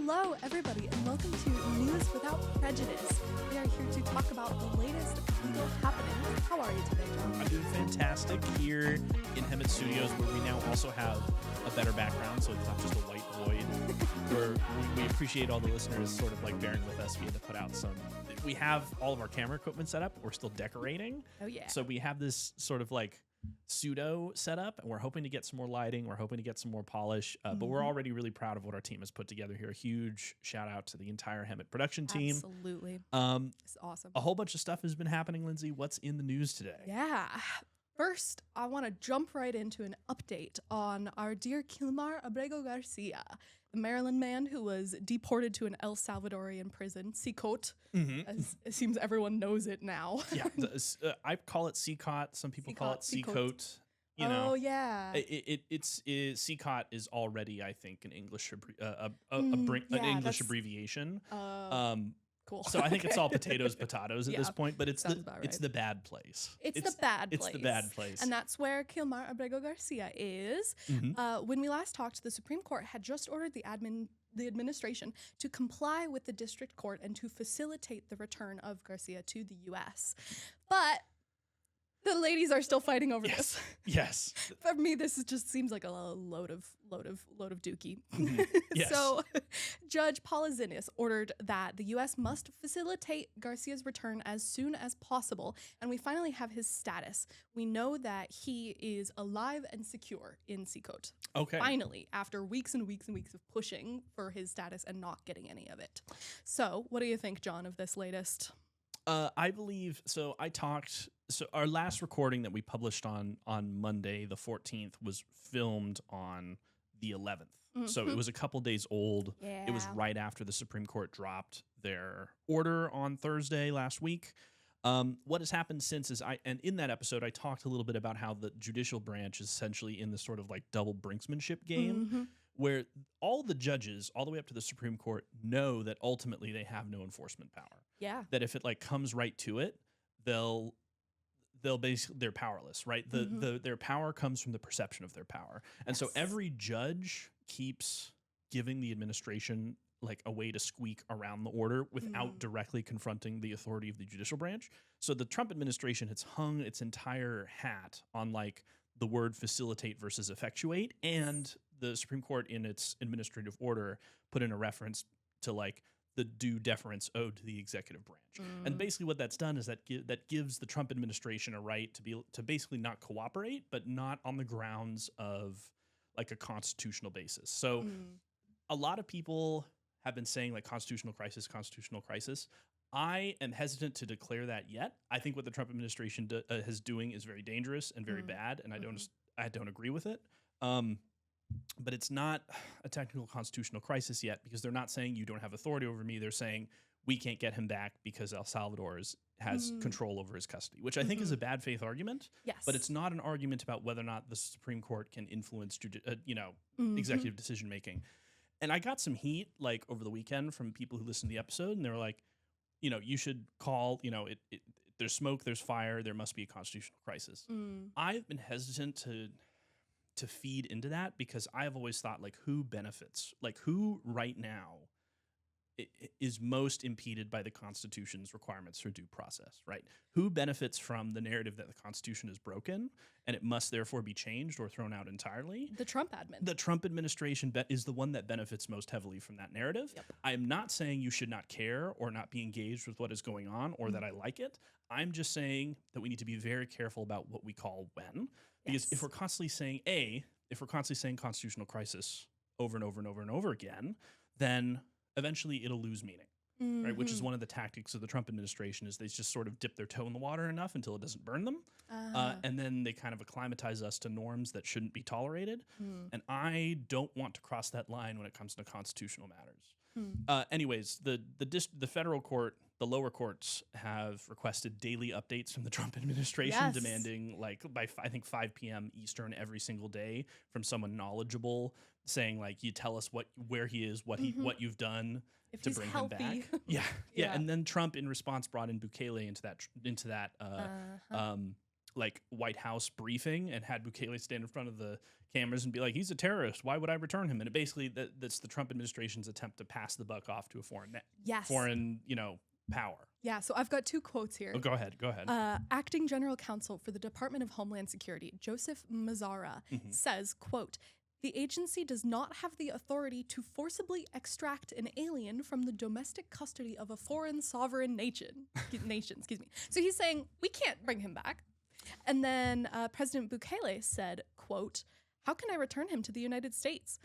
Hello, everybody, and welcome to News Without Prejudice. We are here to talk about the latest legal happenings. How are you today, John? I'm doing fantastic here in Hemmat Studios, where we now also have a better background, so it's not just a white void. We appreciate all the listeners sort of like bearing with us. We had to put out some. We have all of our camera equipment set up. We're still decorating. Oh, yeah. So we have this sort of like pseudo setup, and we're hoping to get some more lighting. We're hoping to get some more polish, but we're already really proud of what our team has put together here. A huge shout out to the entire Hemmat production team. Absolutely. It's awesome. A whole bunch of stuff has been happening, Lindsay. What's in the news today? Yeah. First, I want to jump right into an update on our dear Kilmar Abrego Garcia, the Maryland man who was deported to an El Salvadorian prison, Seacoat, as it seems everyone knows it now. Yeah, I call it Seacot. Some people call it Seacoat. You know, oh yeah, it's Seacot is already, I think, an English English abbreviation. Cool. So I think it's all potatoes at this point, but it's the bad place. It's the bad place. It's the bad place. And that's where Kilmar Abrego Garcia is. When we last talked, the Supreme Court had just ordered the administration to comply with the district court and to facilitate the return of Garcia to the U.S. But the ladies are still fighting over this. Yes. For me, this just seems like a load of dookie. Yes. So, Judge Paulizinis ordered that the U.S. must facilitate Garcia's return as soon as possible, and we finally have his status. We know that he is alive and secure in Seacoat. Okay. Finally, after weeks and weeks and weeks of pushing for his status and not getting any of it. So, what do you think, John, of this latest? I believe so. So our last recording that we published on Monday, the 14th, was filmed on the 11th. So it was a couple days old. Yeah. It was right after the Supreme Court dropped their order on Thursday last week. What has happened since is and in that episode, I talked a little bit about how the judicial branch is essentially in this sort of like double brinksmanship game, where all the judges, all the way up to the Supreme Court, know that ultimately they have no enforcement power. Yeah. That if it like comes right to it, they're powerless, right? Their power comes from the perception of their power. And so every judge keeps giving the administration like a way to squeak around the order without directly confronting the authority of the judicial branch. So the Trump administration has hung its entire hat on like the word facilitate versus effectuate, and the Supreme Court in its administrative order put in a reference to like the due deference owed to the executive branch. And basically what that's done is that gives the Trump administration a right to basically not cooperate, but not on the grounds of like a constitutional basis. So a lot of people have been saying like constitutional crisis. I am hesitant to declare that yet. I think what the Trump administration is doing is very dangerous and very bad, and I don't agree with it. But it's not a technical constitutional crisis yet, because they're not saying you don't have authority over me. They're saying we can't get him back because El Salvador has control over his custody, which I think is a bad faith argument. Yes. But it's not an argument about whether or not the Supreme Court can influence executive decision making. And I got some heat like over the weekend from people who listened to the episode, and they were like, you should call, there's smoke, there's fire, there must be a constitutional crisis. I've been hesitant to feed into that, because I have always thought like who benefits, like who right now is most impeded by the Constitution's requirements for due process, right? Who benefits from the narrative that the Constitution is broken and it must therefore be changed or thrown out entirely? The Trump admin. The Trump administration is the one that benefits most heavily from that narrative. Yep. I am not saying you should not care or not be engaged with what is going on, or that I like it. I'm just saying that we need to be very careful about what we call when. Because if we're constantly saying constitutional crisis over and over and over and over again, then eventually it'll lose meaning, right? Which is one of the tactics of the Trump administration, is they just sort of dip their toe in the water enough until it doesn't burn them. And then they kind of acclimatize us to norms that shouldn't be tolerated. And I don't want to cross that line when it comes to constitutional matters. Anyways, the federal court, the lower courts have requested daily updates from the Trump administration, demanding like by I think 5 p.m. Eastern every single day from someone knowledgeable, saying like, you tell us where he is, what you've done to bring him back. Yeah. And then Trump in response brought in Bukele into that like White House briefing and had Bukele stand in front of the cameras and be like, he's a terrorist. Why would I return him? And it basically that's the Trump administration's attempt to pass the buck off to a foreign, power. Yeah, so I've got two quotes here. Oh, go ahead. Acting General Counsel for the Department of Homeland Security, Joseph Mazzara, says, quote, "The agency does not have the authority to forcibly extract an alien from the domestic custody of a foreign sovereign nation." So he's saying, we can't bring him back. And then President Bukele said, quote, "How can I return him to the United States?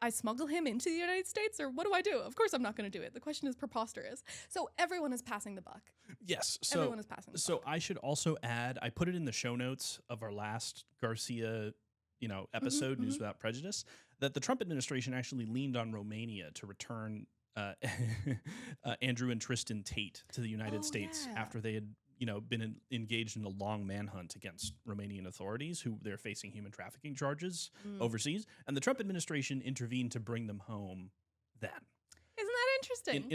I smuggle him into the United States, or what do I do? Of course I'm not going to do it. The question is preposterous." So everyone is passing the buck. Yes. Everyone is passing the buck. So I should also add, I put it in the show notes of our last Garcia, episode, News Without Prejudice, that the Trump administration actually leaned on Romania to return Andrew and Tristan Tate to the United States after they had been engaged in a long manhunt against Romanian authorities who they're facing human trafficking charges overseas. And the Trump administration intervened to bring them home then. Isn't that interesting?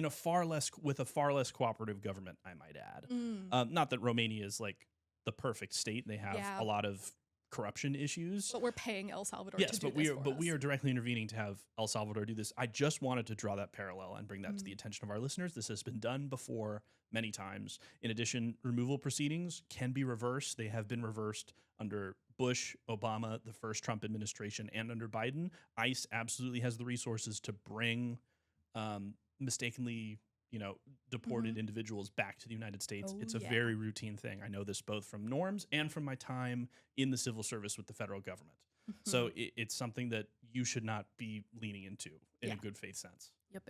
With a far less cooperative government, I might add. Not that Romania is like the perfect state. They have a lot of corruption issues. But we're paying El Salvador to do this but we are directly intervening to have El Salvador do this. I just wanted to draw that parallel and bring that to the attention of our listeners. This has been done before many times. In addition, removal proceedings can be reversed. They have been reversed under Bush, Obama, the first Trump administration, and under Biden. ICE absolutely has the resources to bring mistakenly deported individuals back to the United States. It's a very routine thing. I know this both from norms and from my time in the civil service with the federal government. So it's something that you should not be leaning into in a good faith sense. Yep.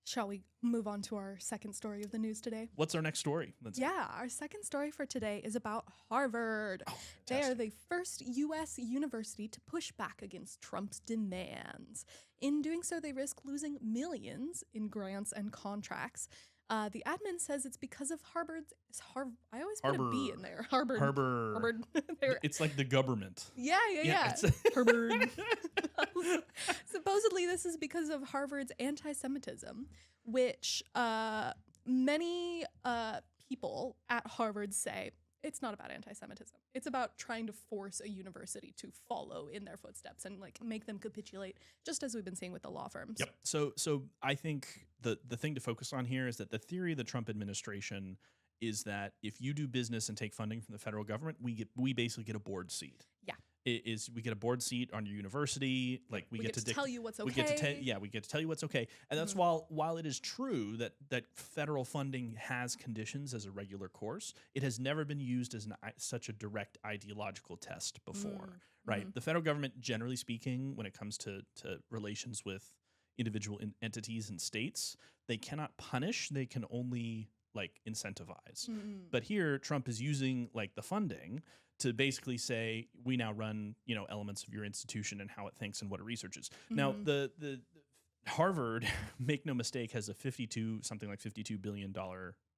Shall we move on to our second story of the news today? What's our next story? Our second story for today is about Harvard. They are the first U.S. university to push back against Trump's demands. In doing so, they risk losing millions in grants and contracts. The admin says it's because of Harvard's. I always put a B in there. Harvard. It's like the government. Yeah. Harvard. Supposedly, this is because of Harvard's anti-Semitism, which many people at Harvard say it's not about anti-Semitism. It's about trying to force a university to follow in their footsteps and like make them capitulate, just as we've been seeing with the law firms. Yep. So I think the thing to focus on here is that the theory of the Trump administration is that if you do business and take funding from the federal government, we basically get a board seat. Yeah. We get a board seat on your university. Like we get to tell you what's okay. We get to tell you what's okay. And that's while it is true that federal funding has conditions as a regular course, it has never been used as such a direct ideological test before, right? The federal government, generally speaking, when it comes to relations with individual entities and states, they cannot punish, they can only like incentivize. But here Trump is using like the funding to basically say, we now run, elements of your institution and how it thinks and what it researches. Now, the Harvard, make no mistake, has a $52 billion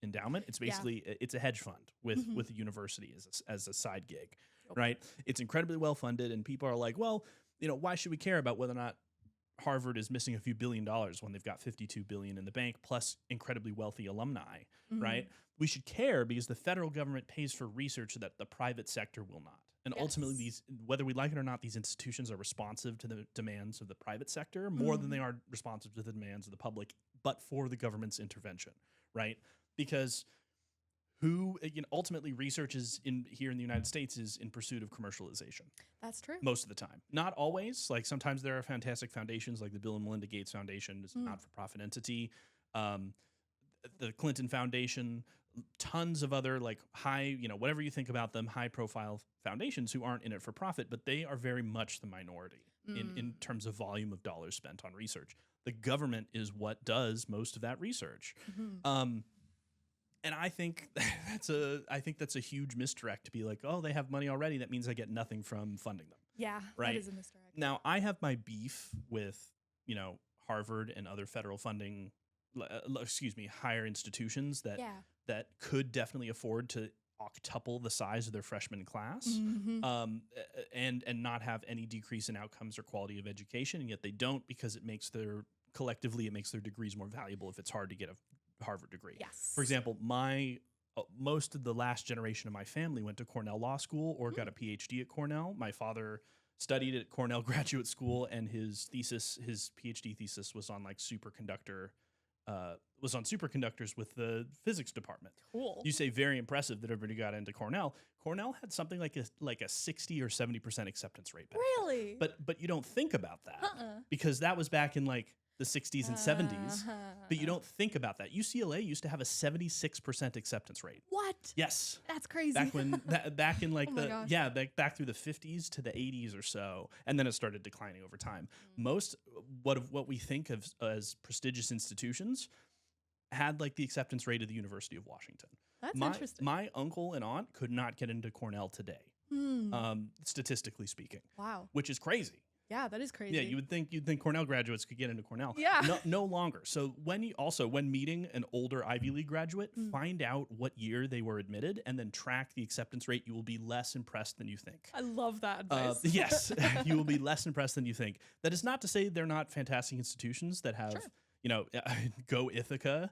endowment. It's basically, it's a hedge fund with a university as a side gig, right? It's incredibly well funded, and people are like, well, why should we care about whether or not Harvard is missing a few $1 billion when they've got $52 billion in the bank plus incredibly wealthy alumni, right? We should care because the federal government pays for research that the private sector will not. And ultimately, whether we like it or not, these institutions are responsive to the demands of the private sector more than they are responsive to the demands of the public, but for the government's intervention, right? Because ultimately research is here in the United States is in pursuit of commercialization. That's true. Most of the time. Not always. Like sometimes there are fantastic foundations like the Bill and Melinda Gates Foundation is a not-for-profit entity. The Clinton Foundation, tons of other like high, whatever you think about them, high-profile foundations who aren't in it for profit, but they are very much the minority in terms of volume of dollars spent on research. The government is what does most of that research. And I think that's a huge misdirect to be like, oh, they have money already. That means I get nothing from funding them. Yeah, right? That is a misdirect. Now, I have my beef with, Harvard and other federal funding, higher institutions that could definitely afford to octuple the size of their freshman class and not have any decrease in outcomes or quality of education. And yet they don't, because it makes their degrees more valuable if it's hard to get a Harvard degree. Yes. For example, my most of the last generation of my family went to Cornell Law School or got a PhD at Cornell. My father studied at Cornell Graduate School, and his PhD thesis was on like superconductors with the physics department. Cool. You say very impressive that everybody got into Cornell. Cornell had something like a 60 or 70% acceptance rate back then. Really? But you don't think about that because that was back in like the 60s and 70s. But you don't think about that. UCLA used to have a 76% acceptance rate. What? Yes. That's crazy. Back in like back through the 50s to the 80s or so, and then it started declining over time. Most what we think of as prestigious institutions had like the acceptance rate of the University of Washington. That's interesting. My uncle and aunt could not get into Cornell today, statistically speaking. Wow. Which is crazy. Yeah, that is crazy. Yeah, you'd think Cornell graduates could get into Cornell. Yeah. No longer. So when meeting an older Ivy League graduate, find out what year they were admitted and then track the acceptance rate. You will be less impressed than you think. I love that advice. Yes, you will be less impressed than you think. That is not to say they're not fantastic institutions that have, go Ithaca.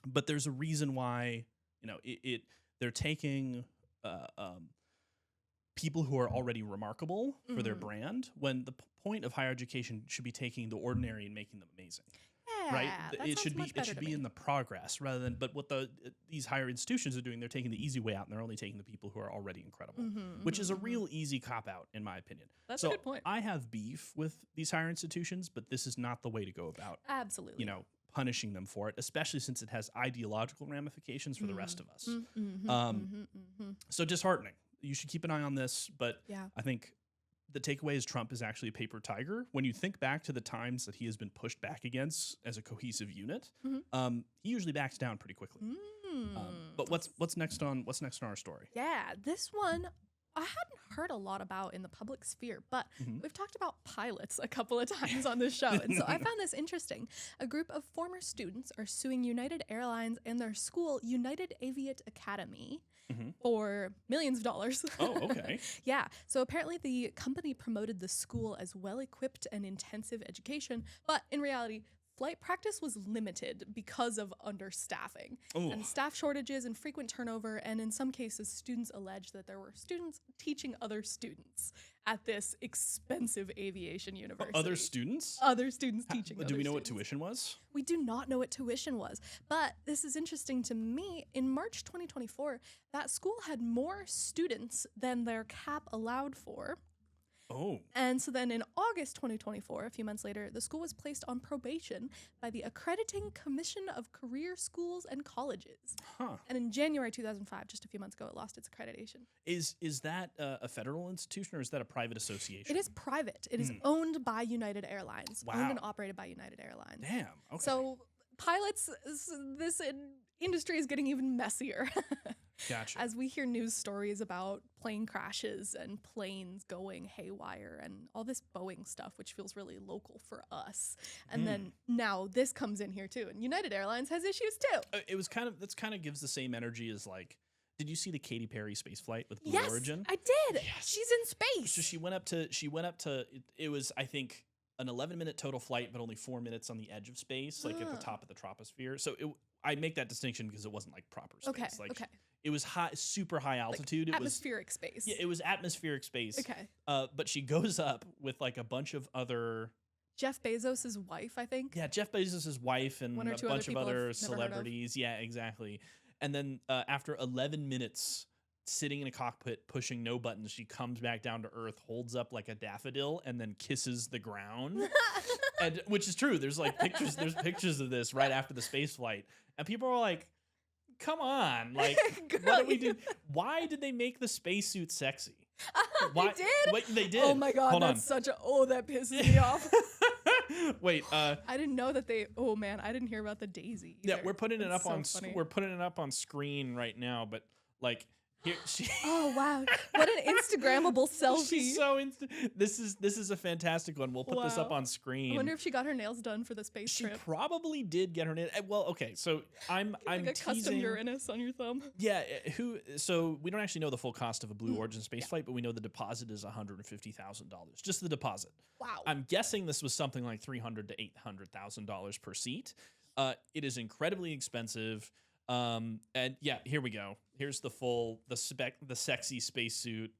But there's a reason why, they're taking people who are already remarkable for their brand, when the point of higher education should be taking the ordinary and making them amazing. Yeah, right? That It should sounds be in the progress rather than. But what these higher institutions are doing, they're taking the easy way out, and they're only taking the people who are already incredible, which is a real easy cop out in my opinion. That's a good point. I have beef with these higher institutions, but this is not the way to go about. Absolutely. Punishing them for it, especially since it has ideological ramifications for the rest of us. So disheartening. You should keep an eye on this, but I think the takeaway is Trump is actually a paper tiger. When you think back to the times that he has been pushed back against as a cohesive unit, he usually backs down pretty quickly. But what's next on our story? Yeah, this one I hadn't heard a lot about in the public sphere, but we've talked about pilots a couple of times on this show, and so I found this interesting. A group of former students are suing United Airlines and their school, United Aviate Academy, for millions of dollars. Oh, okay. Yeah. So apparently the company promoted the school as well-equipped and intensive education, but in reality, flight practice was limited because of understaffing and staff shortages and frequent turnover. And in some cases, students allege that there were students teaching other students at this expensive aviation university. Other students? Other students teaching Do we know what tuition was? We do not know what tuition was. But this is interesting to me. In March 2024, that school had more students than their cap allowed for. Oh. And so then in August 2024, a few months later, the school was placed on probation by the Accrediting Commission of Career Schools and Colleges. And in January 2005, just a few months ago, it lost its accreditation. Is that a federal institution or is that a private association? It is private. It is owned by United Airlines. Wow. Owned and operated by United Airlines. Damn. Okay. So pilots, this industry is getting even messier. Gotcha. As we hear news stories about plane crashes and planes going haywire and all this Boeing stuff, which feels really local for us. And then now this comes in here too. And United Airlines has issues too. That's kind of gives the same energy as like, did you see the Katy Perry space flight with Blue Origin? I did. Yes. She's in space. So she went up to, it was, I think, an 11-minute total flight, but only 4 minutes on the edge of space, like at the top of the troposphere. So I make that distinction because it wasn't like proper space. It was super high altitude. Like atmospheric space. Yeah, it was atmospheric space. Okay. But she goes up with like a bunch of other... Jeff Bezos' wife, I think. Yeah, Jeff Bezos' wife and One or two a bunch of other I've never heard of. celebrities. Yeah, exactly. And then after 11 minutes sitting in a cockpit, pushing no buttons, she comes back down to earth, holds up like a daffodil, and then kisses the ground. Which is true. There's like pictures. There's pictures of this right after the space flight, and people are like, "Come on, like, what do we do? Why did they make the spacesuit sexy? They did? Wait, they did. Oh my god, Hold that's on. that pisses me off. Wait, I didn't know that I didn't hear about the daisy either. Yeah, we're putting it up funny. we're putting it up on screen right now, but like here oh wow, what an Instagrammable selfie. She's so this is a fantastic one. We'll put this up on screen. I wonder if she got her nails done for the space trip. She probably did get her nails. Well, okay, so I'm like a teasing, custom Uranus on your thumb. Yeah, so we don't actually know the full cost of a Blue Origin space flight, but we know the deposit is $150,000. Just the deposit. Wow. I'm guessing this was something like $300,000 to $800,000 per seat. It is incredibly expensive. And yeah, here we go. Here's the sexy spacesuit.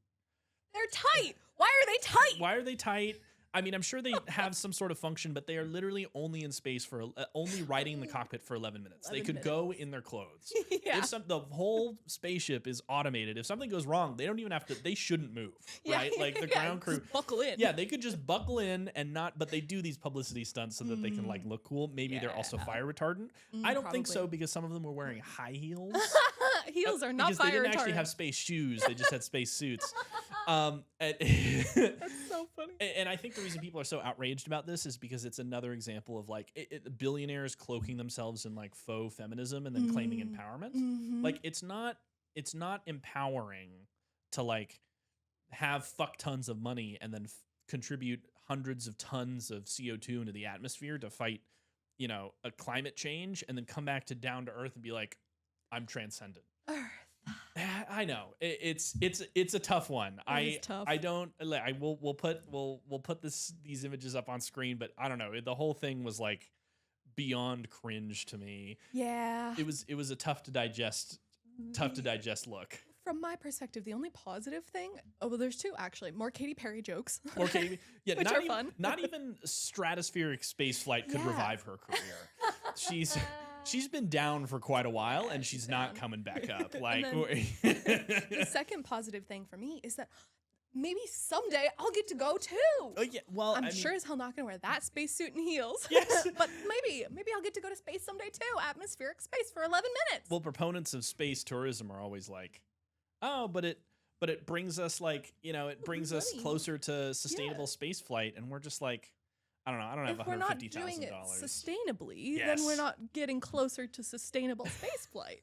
They're tight. Why are they tight? Why are they tight? I mean, I'm sure they have some sort of function, but they are literally only in space for only riding the cockpit for 11 minutes. They could go in their clothes. Yeah. If the whole spaceship is automated, if something goes wrong, they don't even have to. They shouldn't move, right? Like the ground crew, just buckle in. Yeah, they could just buckle in and not. But they do these publicity stunts so that they can like look cool. Maybe they're also fire retardant. I don't think so because some of them were wearing high heels. Heels are not because fire they didn't retardant. actually have space shoes. They just had space suits. That's so funny. And I think the reason people are so outraged about this is because it's another example of like billionaires cloaking themselves in like faux feminism and then claiming empowerment. Like it's not empowering to like have fuck tons of money and then contribute hundreds of tons of CO2 into the atmosphere to fight, you know, a climate change and then come back to down to earth and be like, I'm transcendent. Earth. I know it's a tough one. Tough. We'll put these images up on screen, but I don't know. The whole thing was like beyond cringe to me. Yeah. It was a tough to digest look. From my perspective, the only positive thing, there's two actually. More Katy Perry jokes. More Katy, yeah, which are fun. Not even stratospheric space flight could revive her career. She's been down for quite a while, and she's not coming back up. Like the second positive thing for me is that maybe someday I'll get to go too. Oh yeah, well, I'm sure as hell not gonna wear that spacesuit and heels. Yes, but maybe I'll get to go to space someday too. Atmospheric space for 11 minutes. Well, proponents of space tourism are always like, oh, but it brings us like, you know, it brings us closer to sustainable space flight, and we're just like, I don't know. I don't have $150,000. If we're not doing it sustainably, then we're not getting closer to sustainable space flight.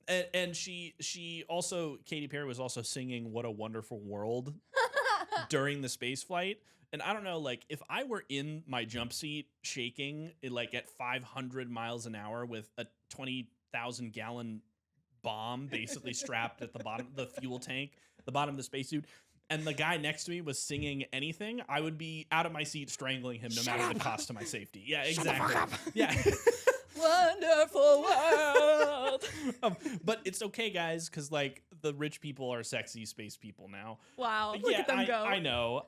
and she also, Katy Perry was also singing "What a Wonderful World" during the space flight. And I don't know, like if I were in my jump seat shaking like at 500 miles an hour with a 20,000 gallon bomb basically strapped at the bottom of the fuel tank, the bottom of the spacesuit, and the guy next to me was singing anything, I would be out of my seat strangling him no matter the cost to my safety. Yeah, exactly. Yeah. Wonderful world. But it's okay, guys, because like the rich people are sexy space people now. Wow, look at them go. I know.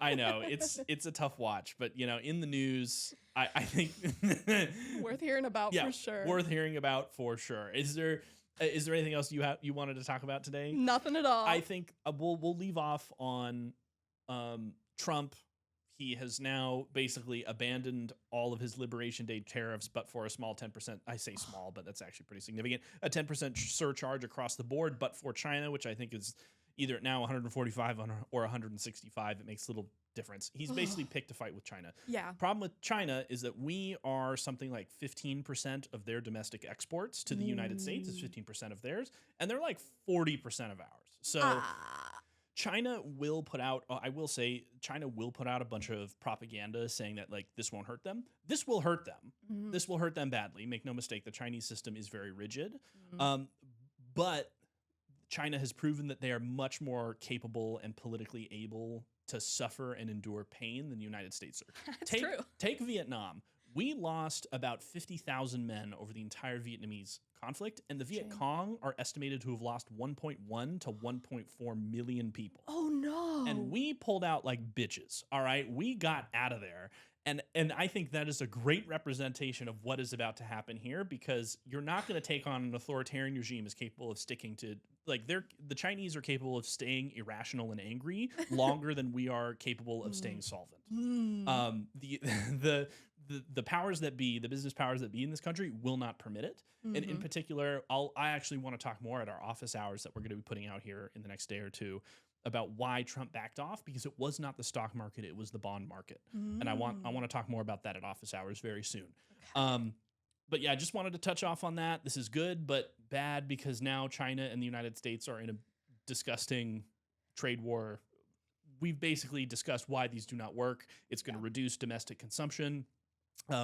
It's a tough watch, but you know, in the news, I think worth hearing about for sure. Worth hearing about for sure. Is there anything else you wanted to talk about today? Nothing at all. I think we'll leave off on Trump. He has now basically abandoned all of his Liberation Day tariffs, but for a small 10%. I say small, but that's actually pretty significant. A 10% surcharge across the board, but for China, which I think is either now 145 or 165. It makes little difference. He's basically picked a fight with China. Yeah. Problem with China is that we are something like 15% of their domestic exports to the United States. Is 15% of theirs, and they're like 40% of ours. So China will put out, I will say, China will put out a bunch of propaganda saying that like this won't hurt them. This will hurt them. This will hurt them badly. Make no mistake, the Chinese system is very rigid. But China has proven that they are much more capable and politically able to suffer and endure pain than the United States are. That's true. Take Vietnam. We lost about 50,000 men over the entire Vietnamese conflict, and the Viet Cong are estimated to have lost 1.1 to 1.4 million people. Oh, no. And we pulled out like bitches, all right? We got out of there. And I think that is a great representation of what is about to happen here, because you're not going to take on an authoritarian regime as capable of sticking to, like, the Chinese are capable of staying irrational and angry longer than we are capable of staying solvent. The powers that be, the business powers that be in this country will not permit it. And in particular, I actually want to talk more at our office hours that we're going to be putting out here in the next day or two about why Trump backed off, because it was not the stock market, it was the bond market. And I want to talk more about that at office hours very soon. Okay. But yeah, I just wanted to touch off on that. This is good, but bad, because now China and the United States are in a disgusting trade war. We've basically discussed why these do not work. It's going to reduce domestic consumption,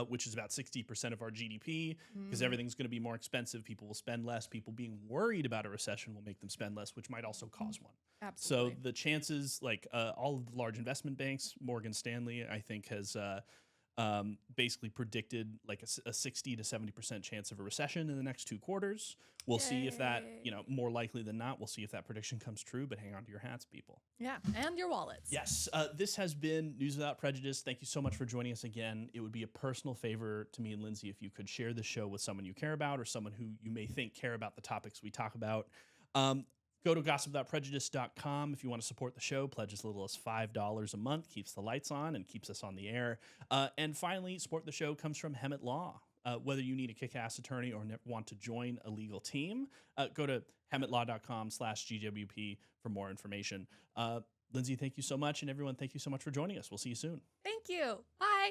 which is about 60% of our GDP, because everything's going to be more expensive. People will spend less. People being worried about a recession will make them spend less, which might also cause one. Absolutely. So the chances, like all of the large investment banks, Morgan Stanley, I think, has basically predicted like a 60 to 70% chance of a recession in the next 2 quarters. We'll see if that, more likely than not, we'll see if that prediction comes true, but hang on to your hats, people. Yeah, and your wallets. Yes, this has been News Without Prejudice. Thank you so much for joining us again. It would be a personal favor to me and Lindsay if you could share the show with someone you care about or someone who you may think care about the topics we talk about. Go to gossipwithoutprejudice.com if you want to support the show. Pledge as little as $5 a month, keeps the lights on and keeps us on the air. And finally, support the show comes from Hemmat Law. Whether you need a kick-ass attorney or want to join a legal team, go to hemmatlaw.com/GWP for more information. Lindsay, thank you so much. And everyone, thank you so much for joining us. We'll see you soon. Thank you. Bye.